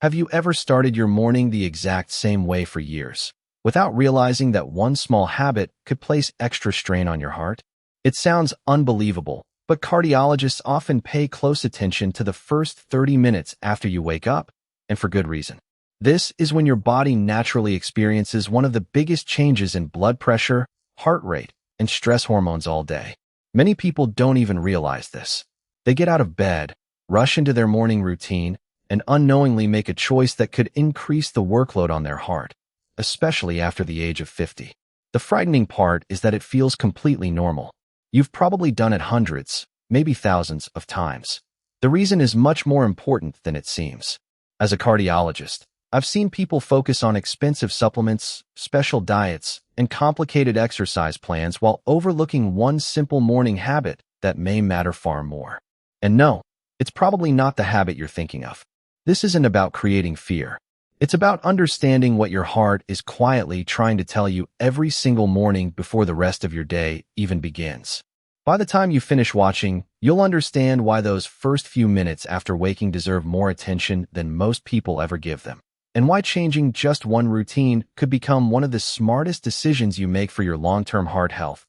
Have you ever started your morning the exact same way for years, without realizing that one small habit could place extra strain on your heart? It sounds unbelievable, but cardiologists often pay close attention to the first 30 minutes after you wake up, and for good reason. This is when your body naturally experiences one of the biggest changes in blood pressure, heart rate, and stress hormones all day. Many people don't even realize this. They get out of bed, rush into their morning routine, and unknowingly make a choice that could increase the workload on their heart, especially after the age of 50. The frightening part is that it feels completely normal. You've probably done it hundreds, maybe thousands of times. The reason is much more important than it seems. As a cardiologist, I've seen people focus on expensive supplements, special diets, and complicated exercise plans while overlooking one simple morning habit that may matter far more. And no, it's probably not the habit you're thinking of. This isn't about creating fear. It's about understanding what your heart is quietly trying to tell you every single morning before the rest of your day even begins. By the time you finish watching, you'll understand why those first few minutes after waking deserve more attention than most people ever give them, and why changing just one routine could become one of the smartest decisions you make for your long-term heart health.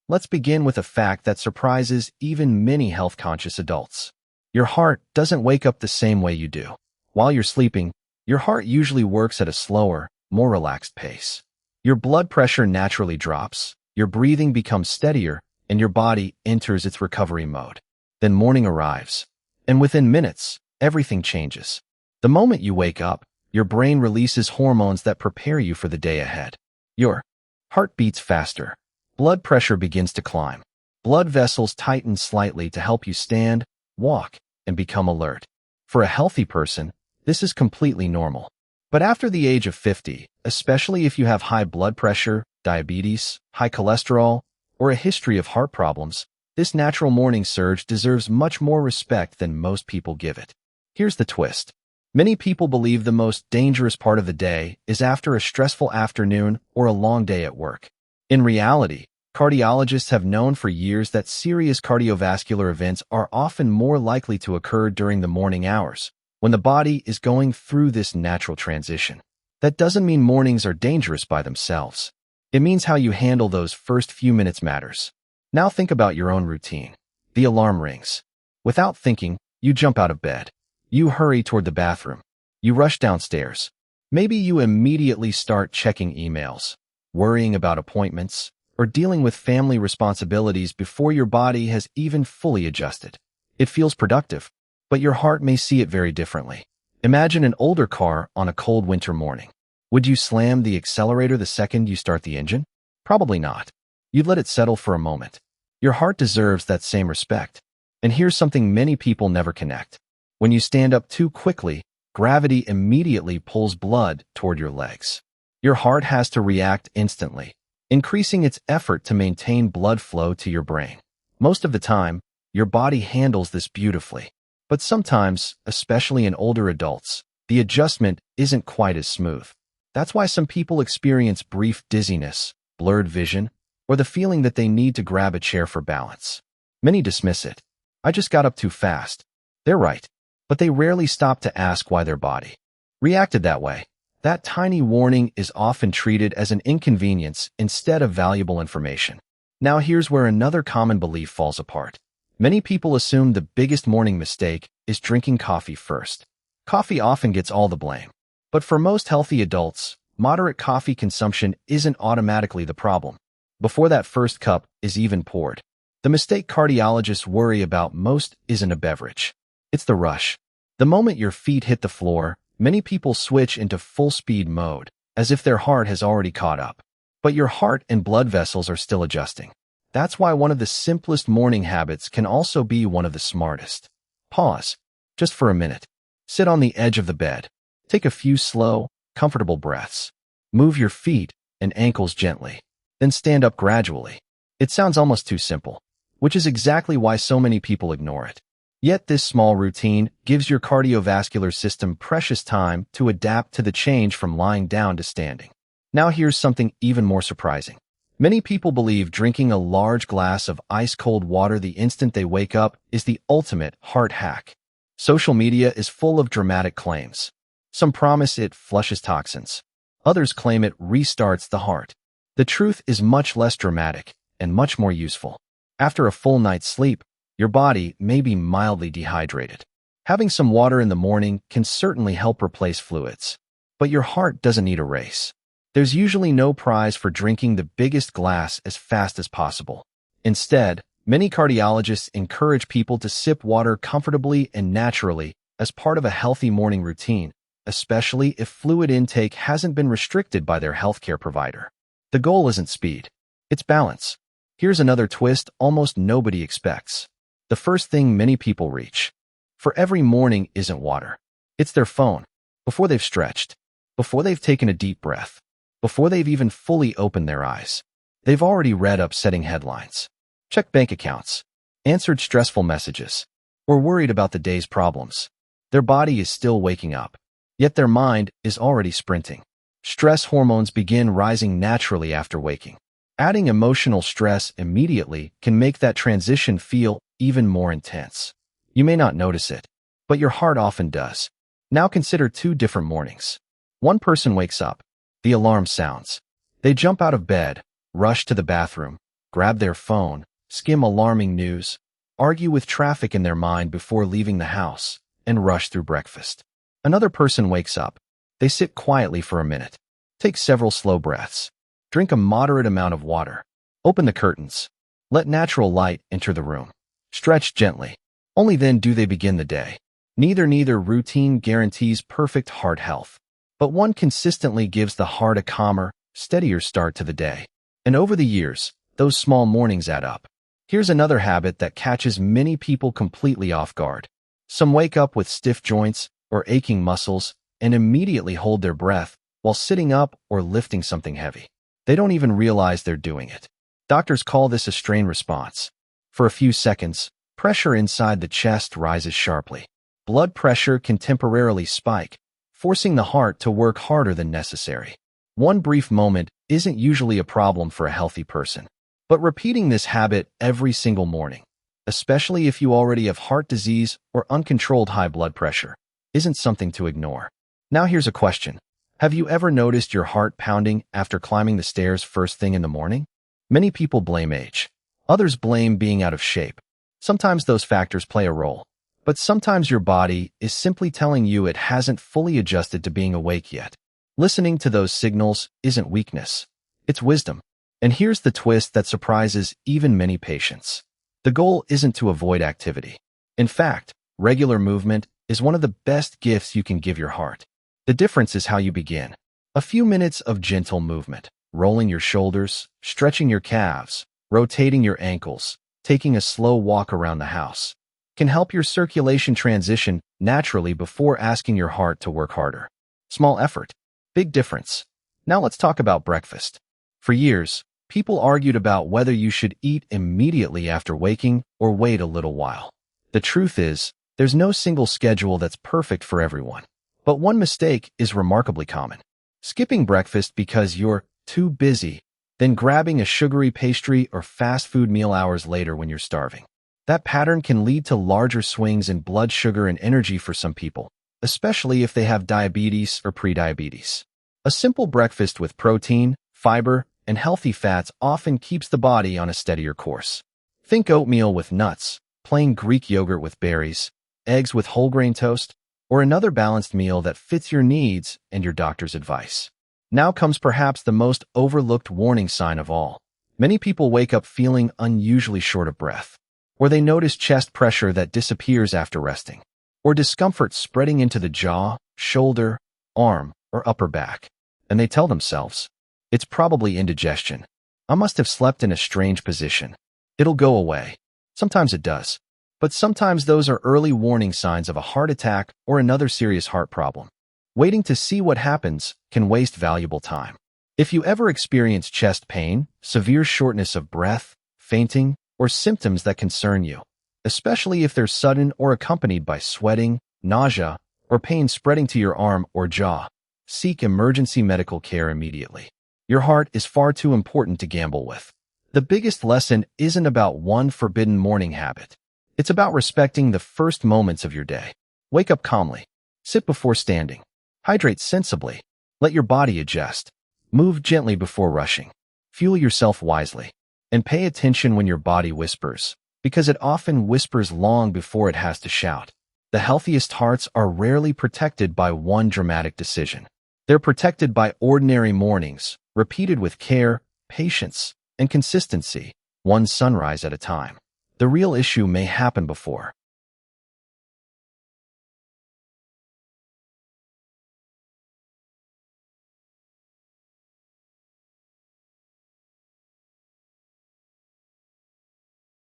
Let's begin with a fact that surprises even many health-conscious adults. Your heart doesn't wake up the same way you do. While you're sleeping, your heart usually works at a slower, more relaxed pace. Your blood pressure naturally drops, your breathing becomes steadier, and your body enters its recovery mode. Then morning arrives, and within minutes, everything changes. The moment you wake up, your brain releases hormones that prepare you for the day ahead. Your heart beats faster. Blood pressure begins to climb. Blood vessels tighten slightly to help you stand, walk, and become alert. For a healthy person, this is completely normal. But after the age of 50, especially if you have high blood pressure, diabetes, high cholesterol, or a history of heart problems, this natural morning surge deserves much more respect than most people give it. Here's the twist. Many people believe the most dangerous part of the day is after a stressful afternoon or a long day at work. In reality, cardiologists have known for years that serious cardiovascular events are often more likely to occur during the morning hours, when the body is going through this natural transition. That doesn't mean mornings are dangerous by themselves. It means how you handle those first few minutes matters. Now think about your own routine. The alarm rings. Without thinking, you jump out of bed. You hurry toward the bathroom. You rush downstairs. Maybe you immediately start checking emails, worrying about appointments, or dealing with family responsibilities before your body has even fully adjusted. It feels productive, but your heart may see it very differently. Imagine an older car on a cold winter morning. Would you slam the accelerator the second you start the engine? Probably not. You'd let it settle for a moment. Your heart deserves that same respect. And here's something many people never connect. When you stand up too quickly, gravity immediately pulls blood toward your legs. Your heart has to react instantly, increasing its effort to maintain blood flow to your brain. Most of the time, your body handles this beautifully. But sometimes, especially in older adults, the adjustment isn't quite as smooth. That's why some people experience brief dizziness, blurred vision, or the feeling that they need to grab a chair for balance. Many dismiss it. I just got up too fast. They're right, but they rarely stop to ask why their body reacted that way. That tiny warning is often treated as an inconvenience instead of valuable information. Now here's where another common belief falls apart. Many people assume the biggest morning mistake is drinking coffee first. Coffee often gets all the blame. But for most healthy adults, moderate coffee consumption isn't automatically the problem. Before that first cup is even poured. The mistake cardiologists worry about most isn't a beverage. It's the rush. The moment your feet hit the floor, many people switch into full-speed mode, as if their heart has already caught up. But your heart and blood vessels are still adjusting. That's why one of the simplest morning habits can also be one of the smartest. Pause, just for a minute. Sit on the edge of the bed. Take a few slow, comfortable breaths. Move your feet and ankles gently. Then stand up gradually. It sounds almost too simple, which is exactly why so many people ignore it. Yet this small routine gives your cardiovascular system precious time to adapt to the change from lying down to standing. Now here's something even more surprising. Many people believe drinking a large glass of ice-cold water the instant they wake up is the ultimate heart hack. Social media is full of dramatic claims. Some promise it flushes toxins. Others claim it restarts the heart. The truth is much less dramatic and much more useful. After a full night's sleep, your body may be mildly dehydrated. Having some water in the morning can certainly help replace fluids. But your heart doesn't need a race. There's usually no prize for drinking the biggest glass as fast as possible. Instead, many cardiologists encourage people to sip water comfortably and naturally as part of a healthy morning routine, especially if fluid intake hasn't been restricted by their healthcare provider. The goal isn't speed, it's balance. Here's another twist almost nobody expects. The first thing many people reach for every morning isn't water. It's their phone. Before they've stretched, before they've taken a deep breath, before they've even fully opened their eyes, they've already read upsetting headlines, checked bank accounts, answered stressful messages, or worried about the day's problems. Their body is still waking up, yet their mind is already sprinting. Stress hormones begin rising naturally after waking. Adding emotional stress immediately can make that transition feel even more intense. You may not notice it, but your heart often does. Now consider two different mornings. One person wakes up. The alarm sounds. They jump out of bed, rush to the bathroom, grab their phone, skim alarming news, argue with traffic in their mind before leaving the house, and rush through breakfast. Another person wakes up. They sit quietly for a minute, take several slow breaths, drink a moderate amount of water, open the curtains, let natural light enter the room, stretch gently. Only then do they begin the day. Neither routine guarantees perfect heart health, but one consistently gives the heart a calmer, steadier start to the day. And over the years, those small mornings add up. Here's another habit that catches many people completely off guard. Some wake up with stiff joints or aching muscles and immediately hold their breath while sitting up or lifting something heavy. They don't even realize they're doing it. Doctors call this a strain response. For a few seconds, pressure inside the chest rises sharply. Blood pressure can temporarily spike, forcing the heart to work harder than necessary. One brief moment isn't usually a problem for a healthy person, but repeating this habit every single morning, especially if you already have heart disease or uncontrolled high blood pressure, isn't something to ignore. Now here's a question. Have you ever noticed your heart pounding after climbing the stairs first thing in the morning? Many people blame age. Others blame being out of shape. Sometimes those factors play a role, but sometimes your body is simply telling you it hasn't fully adjusted to being awake yet. Listening to those signals isn't weakness, it's wisdom. And here's the twist that surprises even many patients. The goal isn't to avoid activity. In fact, regular movement is one of the best gifts you can give your heart. The difference is how you begin. A few minutes of gentle movement, rolling your shoulders, stretching your calves, rotating your ankles, taking a slow walk around the house, can help your circulation transition naturally before asking your heart to work harder. Small effort, big difference. Now let's talk about breakfast. For years, people argued about whether you should eat immediately after waking or wait a little while. The truth is, there's no single schedule that's perfect for everyone. But one mistake is remarkably common. Skipping breakfast because you're too busy, then grabbing a sugary pastry or fast food meal hours later when you're starving. That pattern can lead to larger swings in blood sugar and energy for some people, especially if they have diabetes or prediabetes. A simple breakfast with protein, fiber, and healthy fats often keeps the body on a steadier course. Think oatmeal with nuts, plain Greek yogurt with berries, eggs with whole grain toast, or another balanced meal that fits your needs and your doctor's advice. Now comes perhaps the most overlooked warning sign of all. Many people wake up feeling unusually short of breath, or they notice chest pressure that disappears after resting, or discomfort spreading into the jaw, shoulder, arm, or upper back. And they tell themselves, it's probably indigestion. I must have slept in a strange position. It'll go away. Sometimes it does. But sometimes those are early warning signs of a heart attack or another serious heart problem. Waiting to see what happens can waste valuable time. If you ever experience chest pain, severe shortness of breath, fainting, or symptoms that concern you, especially if they're sudden or accompanied by sweating, nausea, or pain spreading to your arm or jaw, seek emergency medical care immediately. Your heart is far too important to gamble with. The biggest lesson isn't about one forbidden morning habit. It's about respecting the first moments of your day. Wake up calmly. Sit before standing. Hydrate sensibly. Let your body adjust. Move gently before rushing. Fuel yourself wisely. And pay attention when your body whispers, because it often whispers long before it has to shout. The healthiest hearts are rarely protected by one dramatic decision. They're protected by ordinary mornings, repeated with care, patience, and consistency, one sunrise at a time. The real issue may happen before